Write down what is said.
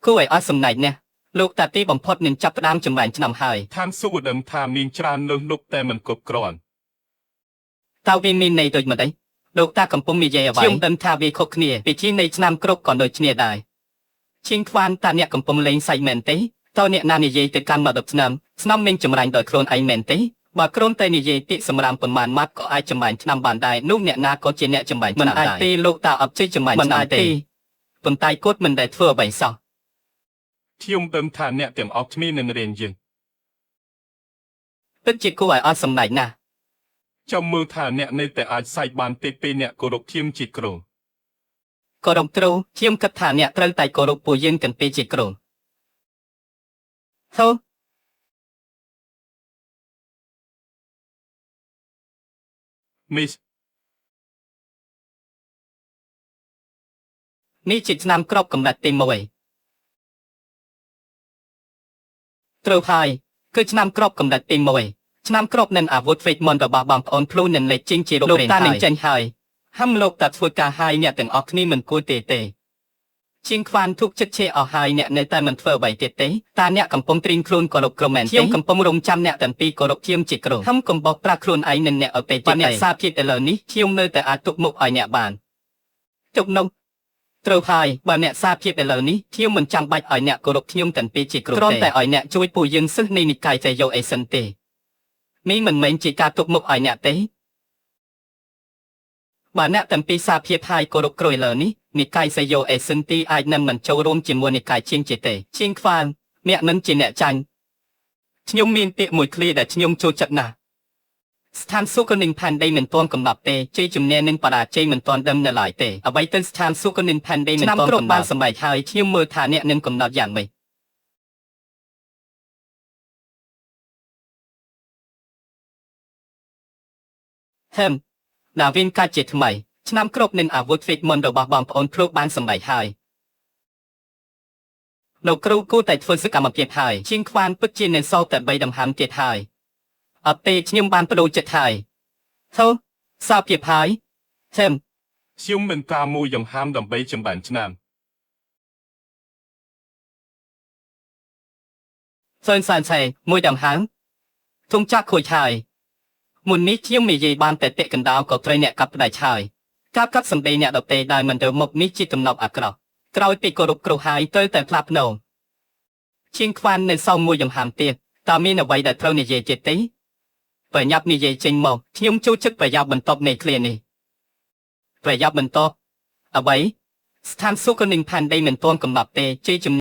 គួរឲ្យអស់សំណៃណាស់លោកតាទីបំផុតនឹងចាប់ផ្ដើមចម្រាញ់ឆ្នាំហើយតាមសុខដឹងថាមានច្រើនលើសលុបតែមិនគ្រប់គ្រាន់តើវាមានន័យដូចម្តេចលោកតាកំពុងនិយាយអ្វីខ្ញុំដឹងថាវាខុសគ្នាពិធីនៃឆ្នាំគ្រប់ក៏ដូចគ្នាដែរឈៀងខ្វានតាអ្នកកំពុងលេងសើចមែនទេតើអ្នកណានិយាយទៅកាន់មក10ឆ្នាំឆ្នាំមានចម្រាញ់ដោយខ្លួនឯងមែនទេបើក្រុមតែនិយាយពាក្យសម្រាមប៉ុន្មានម៉ាត់ក៏អាចចម្រាញ់ឆ្នាំបានដែរនោះអ្នកណាក៏ជាអ្នកចម្រាញ់មិនអាចទេលោកតាអត់ជិះចម្រាញ់ឆ្នាំទេប៉ុន្តែគាត់មិនដែលធ្វើអ្វីសោះខ្ញុំដឹងថាអ្នកទាំងអស់គ្នានឹងរៀនយើងពិតជាគួរឲ្យអស់សំណៃណាស់ចាំមើលថាអ្នកនៅតែអាចសើចបានទេពេលអ្នកគោរពខ្ញុំជាគ្រូគោរពគ្រូខ្ញុំគិតថាអ្នកត្រូវតែគោរពពួកយើងទាំងពីរជាគ្រូហូមីសនេះជាឆ្នាំគ្របកំណត់ទី1ត្រូវហើយគឺឆ្នាំគ្របកំណត់ទី1ឆ្នាំគ្របនឹងអាវុធវេទមន្តរបស់បងប្អូនភ្លូនឹងលេចចេញជាលោកតានឹងចេញហើយហាំលោកតាធ្វើការហើយអ្នកទាំងអស់គ្នាមិនគួរទេជាងខ្វានទុកចិត្តឆេអស់ហើយអ្នកនៅតែមិនធ្វើអ្វីទៀតទេតាអ្នកកំពុងត្រៀមខ្លួនគោរពក្រុមមែនទេខ្ញុំកំពុងរងចាំអ្នកទាំងពីរគោរពខ្ញុំជាគ្រូហាំកំបោះប្រាស់ខ្លួនឯងនឹងអ្នកអពេជាអ្នកសារភាពឥឡូវនេះខ្ញុំនៅតែអាចទុកមុខឲ្យអ្នកបានទុកនោះត្រូវហើយបើអ្នកសារភាពឥឡូវនេះខ្ញុំមិនចាំបាច់ឲ្យអ្នកគោរពខ្ញុំទាំងពីរជាគ្រូទេគ្រាន់តែឲ្យអ្នកជួយពួកយើងសិស្សនៃនិកាយតែយកអីសិនទេមីមិនមែនជាការទុកមុខឲ្យអ្នកទេបើអ្នកទាំងពីរសារភាពហើយគោរពគ្រូឥឡូវនេះនិកាយសយោអេសិនទីអាចនឹងមិនចូលរួមជាមួយនិកាយជាងជាទេជាងខ្វានអ្នកនឹងជាអ្នកចាញ់ខ្ញុំមានពាក្យមួយឃ្លាដែលខ្ញុំចូលចិត្តណាស់ស្ថានសុខនឹងផែនដីមិនទាន់កំណត់ទេជ័យជំនះនឹងបរាជ័យមិនទាន់ដឹងនៅឡើយទេអ្វីទៅស្ថានសុខនឹងផែនដីមិនទាន់កំណត់បានសម្រេចហើយខ្ញុំមើលថាអ្នកនឹងកំណត់យ៉ាងម៉េចដាវីនកាច់ជាថ្មីឆ្នាំគ្រប់នឹងអាវុធវេទមន្តរបស់បងប្អូនភ្លោកបានសម្រេចហើយលោកគ្រូគួរតែធ្វើសកម្មភាពហើយជាងខ្វានពិតជានៅសល់តែ3ដង្ហើមទៀតហើយអត់ទេខ្ញុំបានបដូរចិត្តហើយធូសារភាពហើយខ្ញុំមិនតាមមួយដង្ហើមដើម្បីចម្បានឆ្នាំសានឆៃមួយដង្ហើមធំចាក់ខូចហើយមុននេះខ្ញុំនិយាយបានតែតិកណ្ដោក៏ត្រូវអ្នកកាប់ផ្ដាច់ហើយការកាប់សម្ដីអ្នកដតេដែលមិនទៅមុខនេះជាទំនប់អាក្រក់ក្រោយពីគោរពគ្រូហើយទៅតែផ្លាប់ណូជាងខ្វាននៅសល់មួយដង្ហើមទៀតតើមានអ្វីដែលត្រូវនិយាយទៀតទេប្រញាប់និយាយចេញមកខ្ញុំចូលចិត្តប្រយោគបន្ទាប់នៃឃ្លានេះប្រយោគបន្ទាប់អ្វីស្ថានសុខនឹងផែនដីមិនទាន់កំណត់ទេជ័យជំ